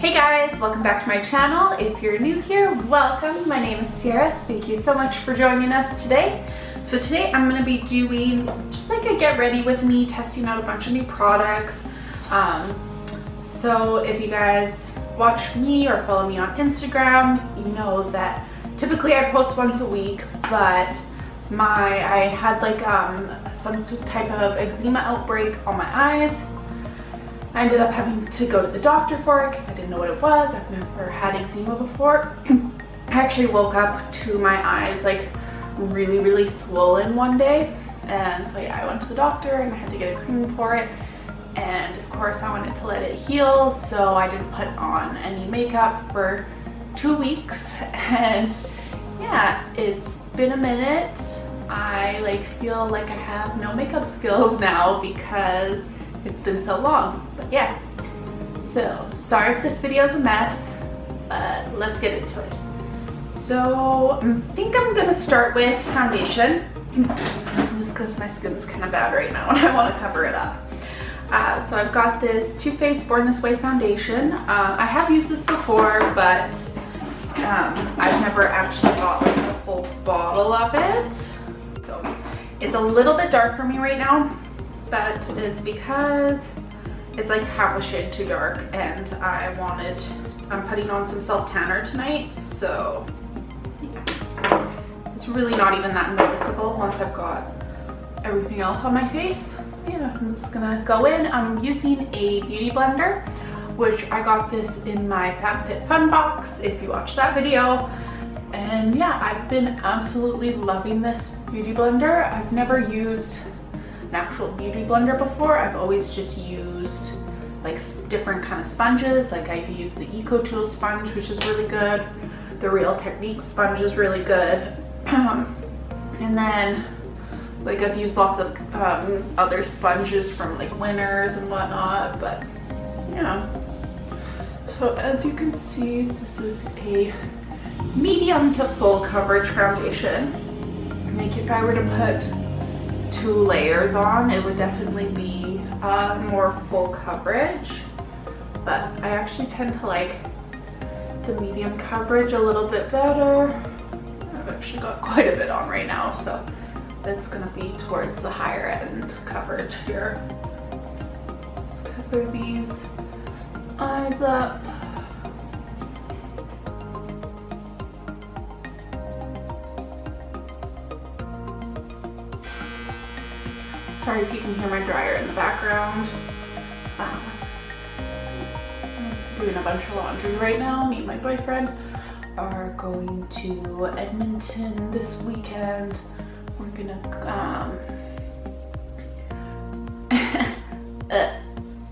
Hey guys, welcome back to my channel. If you're new here, welcome. My name is Sierra. Thank you so much for joining us today. So today I'm going to be doing just like a get ready with me, testing out a bunch of new products. So if you guys watch me or follow me on Instagram, you know that typically I post once a week, but I had like some type of eczema outbreak on my eyes. I ended up having to go to the doctor for it because I didn't know what it was. I've never had eczema before. I actually woke up to my eyes like really swollen one day, and so yeah, I went to the doctor and I had to get a cream for it, and of course I wanted to let it heal, so I didn't put on any makeup for 2 weeks. And yeah, it's been a minute. I feel like I have no makeup skills now because it's been so long. But yeah, so sorry if this video is a mess, but let's get into it. So I think I'm gonna start with foundation, just because my skin's kind of bad right now and I want to cover it up. So I've got this Too Faced Born This Way foundation. I have used this before, but I've never actually got like a full bottle of it. So it's a little bit dark for me right now, but it's because it's like half a shade too dark, and I'm putting on some self tanner tonight, so yeah. It's really not even that noticeable once I've got everything else on my face. Yeah, I'm just gonna go in. I'm using a beauty blender, which I got this in my FabFitFun box if you watched that video. And yeah, I've been absolutely loving this beauty blender. I've never used an actual beauty blender before. I've always just used like different kind of sponges. Like I've used the EcoTool sponge, which is really good. The Real Techniques sponge is really good. And then like I've used lots of other sponges from like Winners and whatnot, but yeah. So as you can see, this is a medium to full coverage foundation. Like if I were to put 2 layers on, it would definitely be more full coverage, but I actually tend to like the medium coverage a little bit better. I've actually got quite a bit on right now, so that's gonna be towards the higher end coverage here. Let's cover these eyes up. Sorry if you can hear my dryer in the background. I'm doing a bunch of laundry right now. Me and my boyfriend are going to Edmonton this weekend. We're gonna,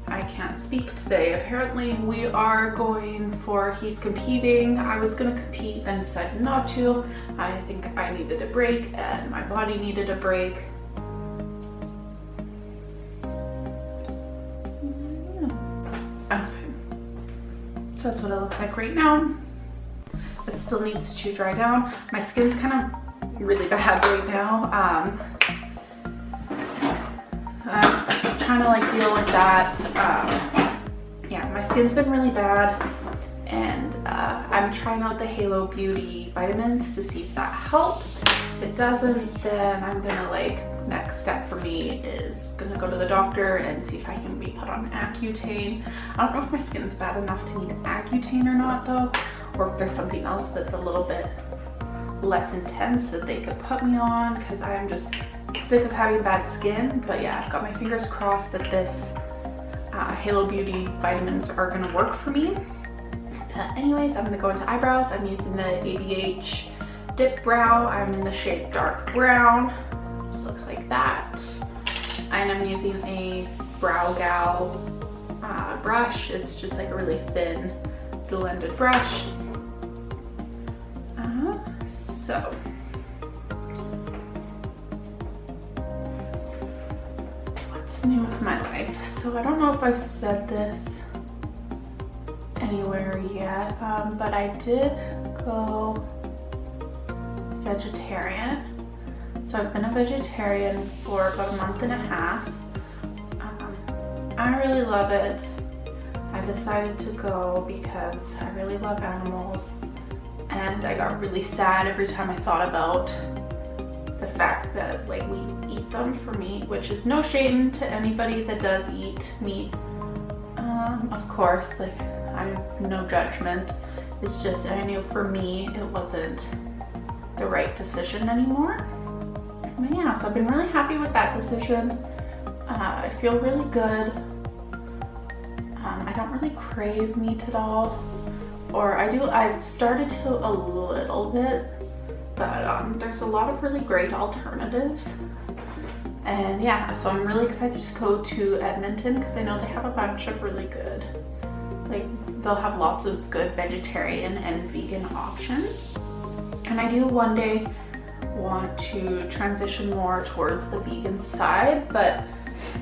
I can't speak today. Apparently we are going for, he's competing. I was gonna compete and decided not to. I think I needed a break and my body needed a break. So that's what it looks like right now. It still needs to dry down. My skin's kind of really bad right now. I'm trying to like deal with that. Yeah, my skin's been really bad, and I'm trying out the Halo Beauty vitamins to see if that helps. If it doesn't, then I'm gonna next step for me is gonna go to the doctor and see if I can be put on Accutane. I don't know if my skin's bad enough to need Accutane or not though, or if there's something else that's a little bit less intense that they could put me on, because I am just sick of having bad skin. But yeah, I've got my fingers crossed that this Halo Beauty vitamins are gonna work for me. Anyways, I'm gonna go into eyebrows. I'm using the ABH Dip Brow. I'm in the shade Dark Brown. Just looks like that. And I'm using a Brow Gal brush. It's just like a really thin blended brush. So what's new with my life? So I don't know if I've said this anywhere yet, but I did go vegetarian. So I've been a vegetarian for about a month and a half. I really love it. I decided to go because I really love animals, and I got really sad every time I thought about the fact that like we eat them for meat, which is no shame to anybody that does eat meat. Of course, like I'm no judgment. It's just I knew for me it wasn't the right decision anymore. But yeah, so I've been really happy with that decision. I feel really good. I don't really crave meat at all, or I've started to a little bit, but there's a lot of really great alternatives. And yeah, so I'm really excited to go to Edmonton because I know they have a bunch of really good, like they'll have lots of good vegetarian and vegan options. And I do one day want to transition more towards the vegan side, but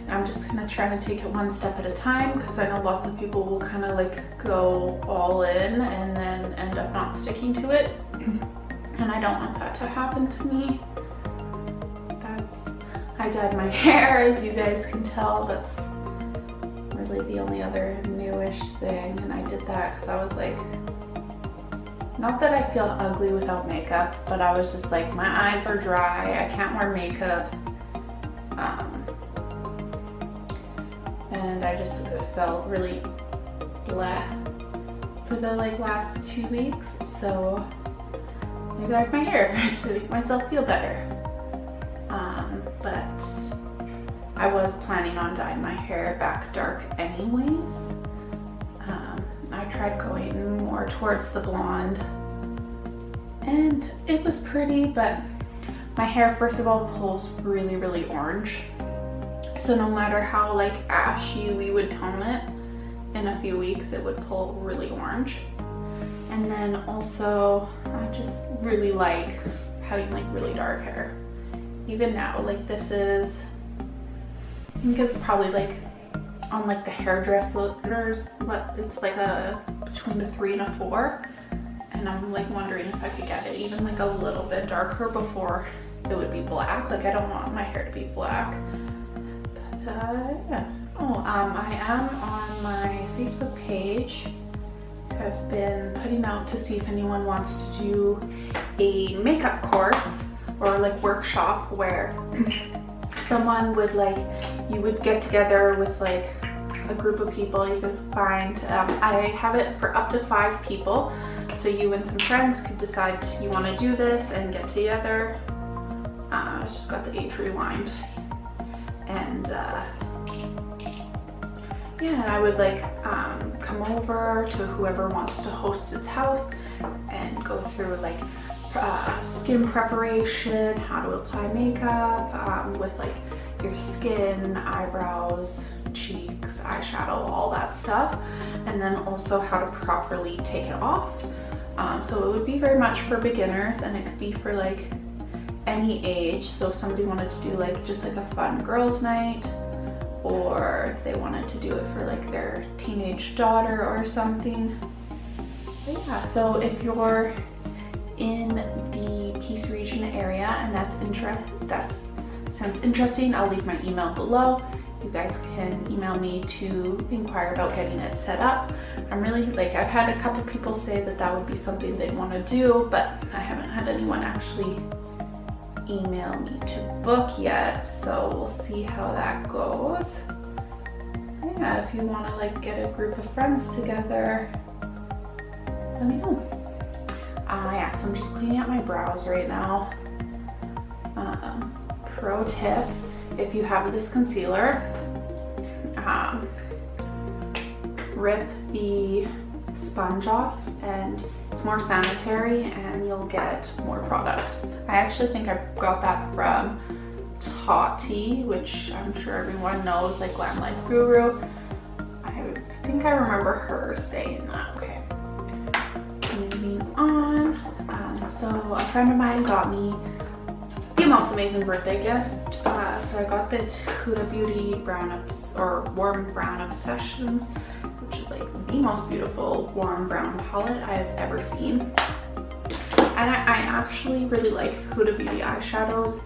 I'm just gonna try to take it one step at a time because I know lots of people will kind of like go all in and then end up not sticking to it. And I don't want that to happen to me. I dyed my hair, as you guys can tell. That's really the only other newish thing, and I did that because I was like, not that I feel ugly without makeup, but I was just like, my eyes are dry, I can't wear makeup, and I just felt really bleh for the like last 2 weeks, so I dyed my hair to make myself feel better. But I was planning on dyeing my hair back dark anyways. I tried going more towards the blonde and it was pretty, but my hair first of all pulls really orange. So no matter how like ashy we would tone it, in a few weeks it would pull really orange. And then also I just really like having like really dark hair. Even now, like this is, I think it's probably like on like the hairdressers, it's like a between a 3 and a 4, and I'm like wondering if I could get it even like a little bit darker before it would be black. Like I don't want my hair to be black. But yeah. Oh, I am on my Facebook page. I've been putting out to see if anyone wants to do a makeup course or like workshop where someone would like, you would get together with like a group of people you could find. I have it for up to 5 people, so you and some friends could decide you want to do this and get together. I just got the age rewind, and yeah, and I would like come over to whoever wants to host its house and go through like skin preparation, how to apply makeup with like your skin, eyebrows, cheeks, eyeshadow, all that stuff, and then also how to properly take it off. So it would be very much for beginners, and it could be for like any age. So if somebody wanted to do like just like a fun girls' night, or if they wanted to do it for like their teenage daughter or something. But yeah, so if you're in the Peace region area and that sounds interesting, I'll leave my email below. You guys can email me to inquire about getting it set up. I'm really like, I've had a couple people say that that would be something they'd want to do, but I haven't had anyone actually email me to book yet, so we'll see how that goes. Yeah, if you want to like get a group of friends together, let me know. Yeah, so I'm just cleaning out my brows right now. Pro tip, if you have this concealer, rip the sponge off, and it's more sanitary and you'll get more product. I actually think I got that from Tati, which I'm sure everyone knows, like Glam Life Guru. I think I remember her saying that. Okay, moving on. So a friend of mine got me the most amazing birthday gift. So I got this Huda Beauty Warm Brown Obsessions, which is like the most beautiful warm brown palette I've ever seen. And I actually really like Huda Beauty eyeshadows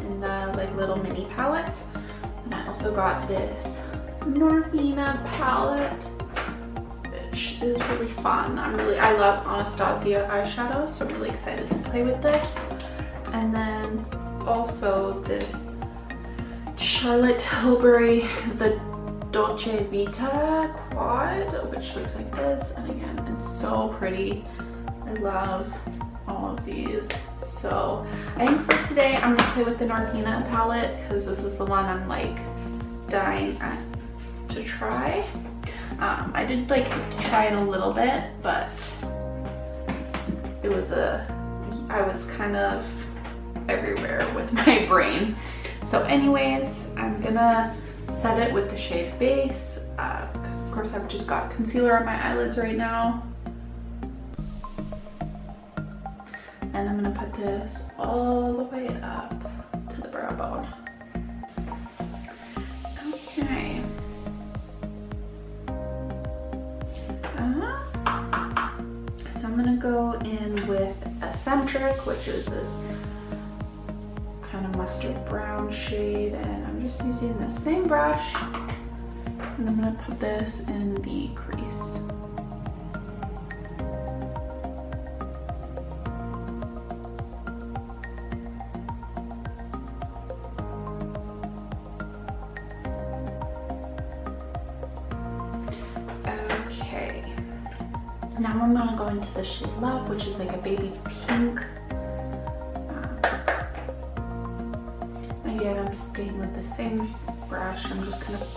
in the like little mini palettes. And I also got this Martina Palette is really fun. I love Anastasia eyeshadow, so I'm really excited to play with this. And then also this Charlotte Tilbury, the Dolce Vita quad, which looks like this. And again, it's so pretty. I love all of these. So I think for today I'm gonna play with the Martina palette because this is the one I'm like dying to try. I did like try it a little bit, but I was kind of everywhere with my brain. So anyways, I'm gonna set it with the shade Base because of course I've just got concealer on my eyelids right now. And I'm gonna put this all the way up to the brow bone. Okay. So I'm gonna go in with Eccentric, which is this kind of mustard brown shade, and I'm just using the same brush, and I'm gonna put this in the crease. Now I'm gonna go into the shade Love, which is like a baby pink. Again, I'm staying with the same brush. I'm just kind of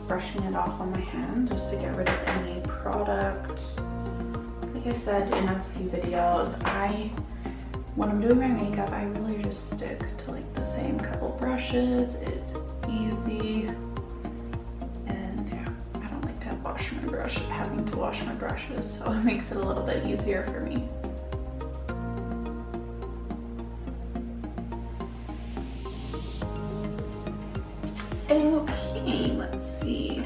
brushing it off on my hand just to get rid of any product. Like I said in a few videos, when I'm doing my makeup, I really just stick to like the same couple brushes. It's easy. Having to wash my brushes, so it makes it a little bit easier for me. Okay, let's see.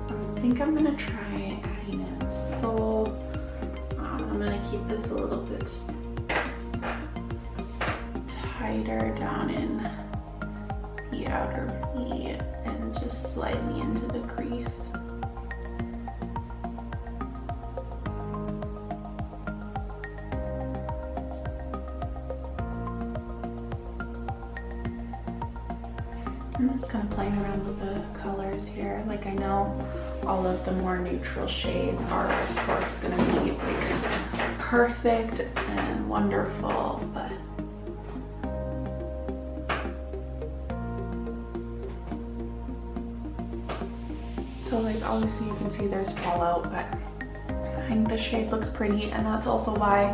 I think I'm gonna try adding in Soul. I'm gonna keep this a little bit tighter down in the outer V and just slightly into the crease. I'm just kind of playing around with the colors here. Like, I know all of the more neutral shades are of course gonna be like perfect and wonderful, but so like obviously you can see there's fallout, but I think the shade looks pretty, and that's also why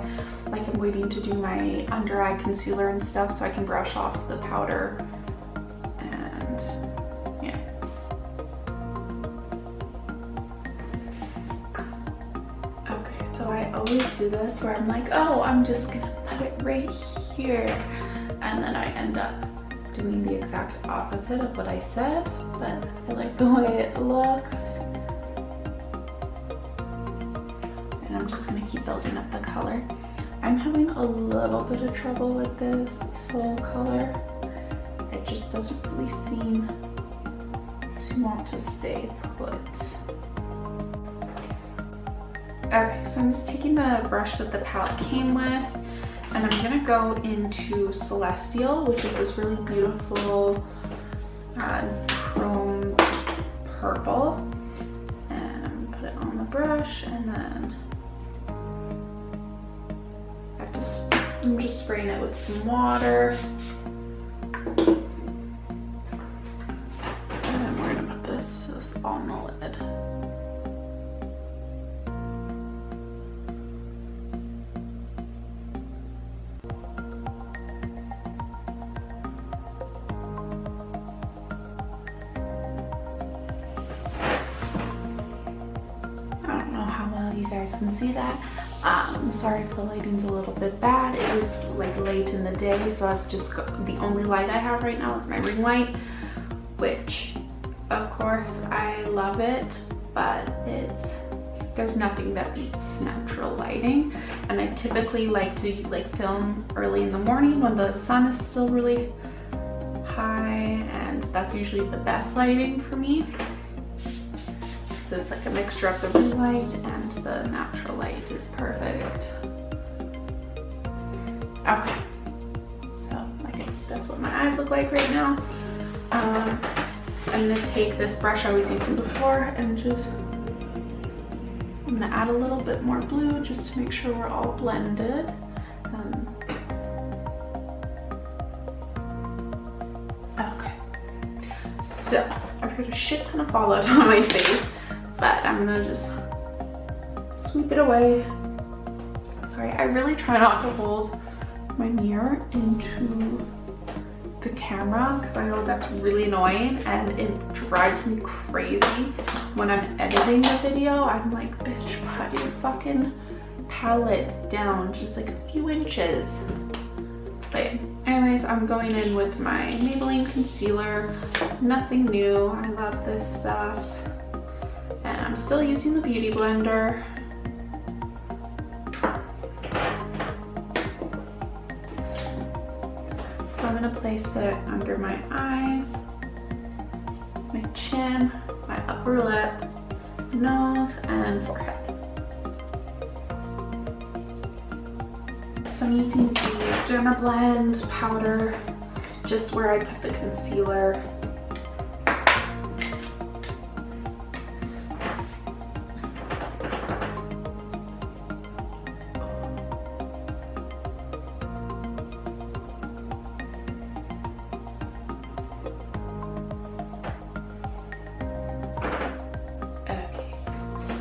like I'm waiting to do my under eye concealer and stuff so I can brush off the powder. And yeah. Okay, so I always do this where I'm like, oh, I'm just gonna put it right here, and then I end up doing the exact opposite of what I said, but I like the way it looks. And I'm just gonna keep building up the color. I'm having a little bit of trouble with this Soul color. It just doesn't really seem to want to stay put. Okay, so I'm just taking the brush that the palette came with, and I'm gonna go into Celestial, which is this really beautiful chrome purple. And I'm gonna put it on the brush, and then I'm just spraying it with some water. And then we're gonna put this on the lid. You guys can see that. Sorry if the lighting's a little bit bad. It is like late in the day, so I've just got, the only light I have right now is my ring light, which of course I love it, but there's nothing that beats natural lighting. And I typically like to film early in the morning when the sun is still really high, and that's usually the best lighting for me. So it's like a mixture of the room light and the natural light is perfect. Okay, so I think that's what my eyes look like right now. I'm gonna take this brush I was using before and just, I'm gonna add a little bit more blue just to make sure we're all blended. Okay, so I've got a shit ton of fallout on my face, but I'm gonna just sweep it away. Sorry, I really try not to hold my mirror into the camera because I know that's really annoying and it drives me crazy when I'm editing the video. I'm like, bitch, put your fucking palette down just like a few inches. But anyways, I'm going in with my Maybelline Concealer. Nothing new. I love this stuff. And I'm still using the Beauty Blender. So I'm going to place it under my eyes, my chin, my upper lip, nose, and forehead. So I'm using the Dermablend powder just where I put the concealer.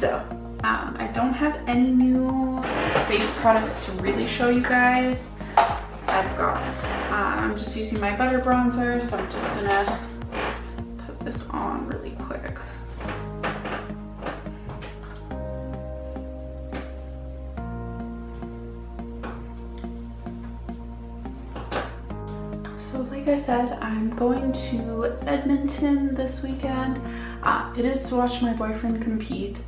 So, I don't have any new face products to really show you guys. I've got, I'm just using my butter bronzer, so I'm just gonna put this on really quick. So like I said, I'm going to Edmonton this weekend. It is to watch my boyfriend compete,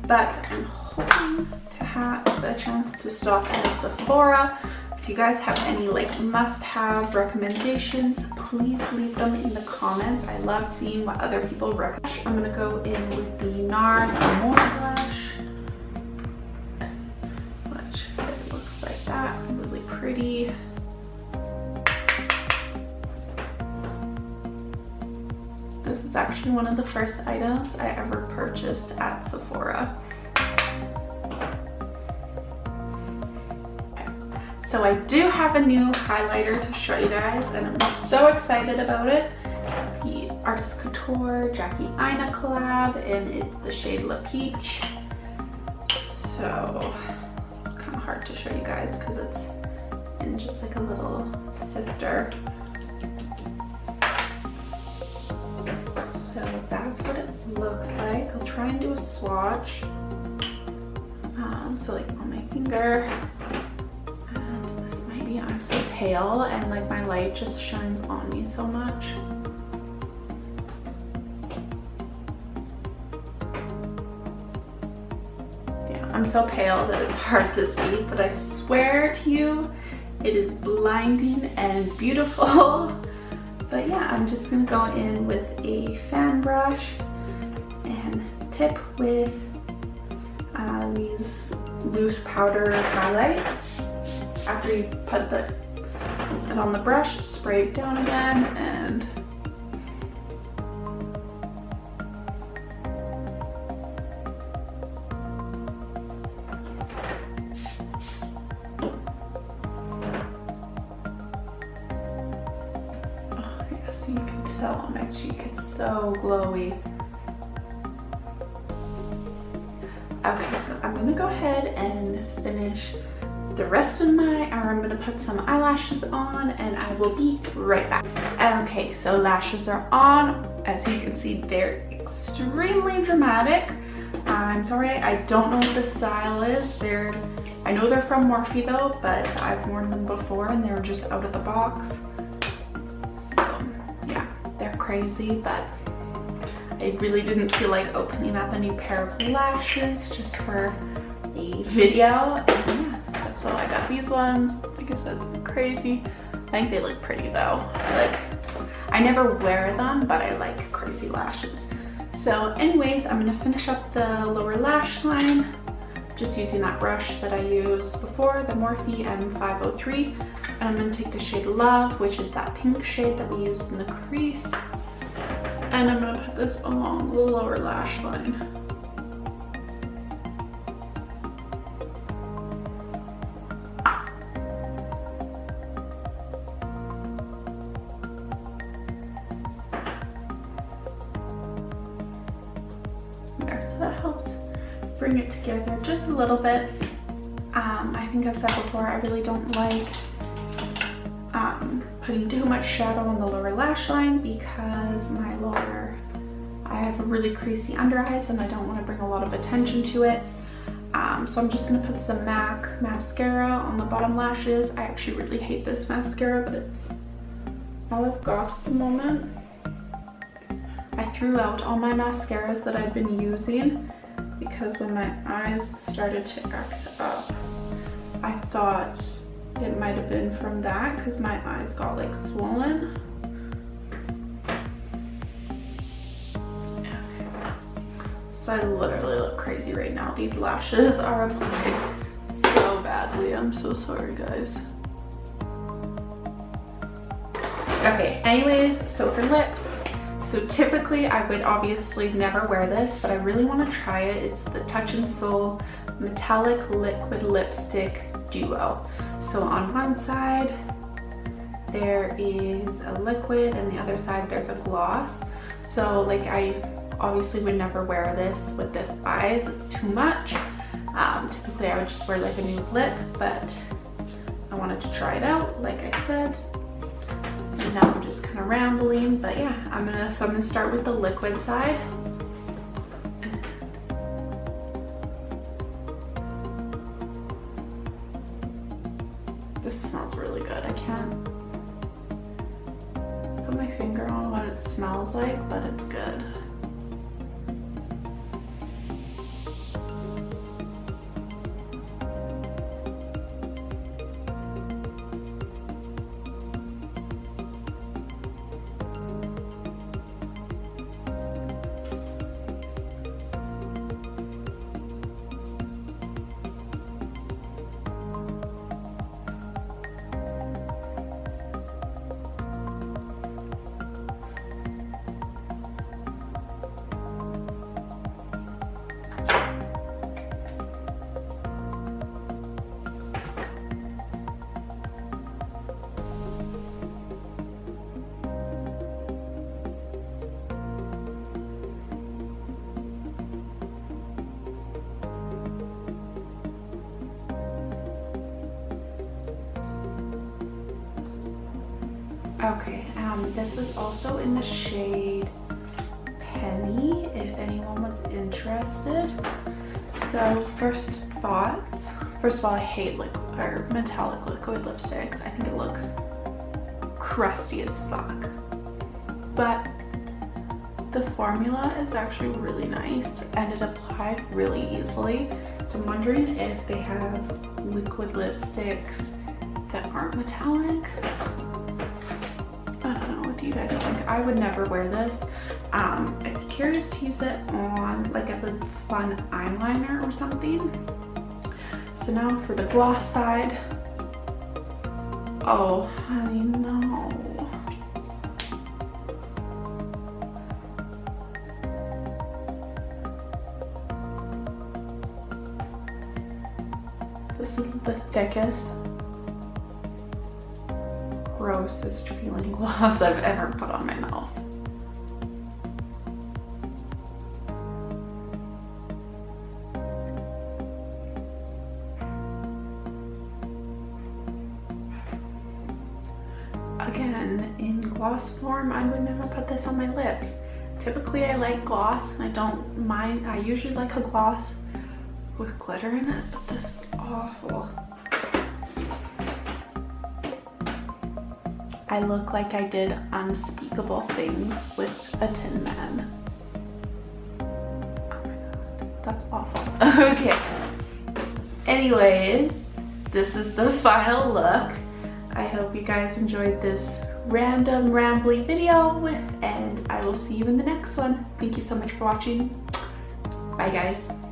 but I'm hoping to have the chance to stop at a Sephora. If you guys have any like must-have recommendations, please leave them in the comments. I love seeing what other people recommend. I'm gonna go in with the NARS Amore blush, which it looks like that, really pretty. This is actually one of the first items I ever purchased at Sephora. So I do have a new highlighter to show you guys, and I'm so excited about it. It's the Artist Couture Jackie Aina collab, and it's the shade La Peach. So it's kind of hard to show you guys because it's in just like a little sifter. So that's what it looks like. I'll try and do a swatch. So like on my finger. And this might be, I'm so pale and like my light just shines on me so much. Yeah, I'm so pale that it's hard to see, but I swear to you, it is blinding and beautiful. But yeah, I'm just gonna go in with a fan brush and tip with these loose powder highlights. After you put it on the brush, spray it down again and you can tell on my cheek, it's so glowy. Okay, so I'm gonna go ahead and finish the rest of my, or I'm gonna put some eyelashes on and I will be right back. Okay, so lashes are on. As you can see, they're extremely dramatic. I'm sorry, I don't know what the style is. I know they're from Morphe though, but I've worn them before and they were just out of the box. They're crazy, but I really didn't feel like opening up a new pair of lashes just for a video. And yeah, so I got these ones. Like I said, they're crazy. I think they look pretty though. Like, I never wear them, but I like crazy lashes. So anyways, I'm gonna finish up the lower lash line, just using that brush that I used before, the Morphe M503. And I'm gonna take the shade Love, which is that pink shade that we used in the crease. And I'm gonna put this along the lower lash line. There, so that helps bring it together just a little bit. I think I've said before, I really don't like putting too much shadow on the lower lash line because I have really creasy under eyes and I don't want to bring a lot of attention to it. So I'm just going to put some MAC mascara on the bottom lashes. I actually really hate this mascara, but it's all I've got at the moment. I threw out all my mascaras that I'd been using because when my eyes started to act up, I thought it might have been from that because my eyes got like swollen. Okay. So I literally look crazy right now. These lashes are applied so badly. I'm so sorry, guys. Okay, anyways, so for lips, so typically I would obviously never wear this, but I really want to try it. It's the Touch in Sol Metallic Liquid Lipstick Duo. So on one side there is a liquid and the other side there's a gloss. So like I obviously would never wear this with this eyes, it's too much. Typically I would just wear like a nude lip, but I wanted to try it out like I said. And now I'm just kind of rambling, but yeah, so I'm gonna start with the liquid side. This smells really good. I can't put my finger on what it smells like, but it's good. Okay, this is also in the shade Penny, if anyone was interested. So first thoughts. First of all, I hate metallic liquid lipsticks. I think it looks crusty as fuck. But the formula is actually really nice and it applied really easily. So I'm wondering if they have liquid lipsticks that aren't metallic. I don't know, what do you guys think? I would never wear this. I'd be curious to use it on like as a fun eyeliner or something. So now for the gloss side. Oh, honey, no. This is the thickest, grossest feeling gloss I've ever put on my mouth. Again, in gloss form, I would never put this on my lips. Typically I like gloss and I don't mind. I usually like a gloss with glitter in it, but this is awful. I look like I did unspeakable things with a Tin Man. Oh my god, that's awful. Okay. Anyways, this is the final look. I hope you guys enjoyed this random rambly video, and I will see you in the next one. Thank you so much for watching. Bye guys.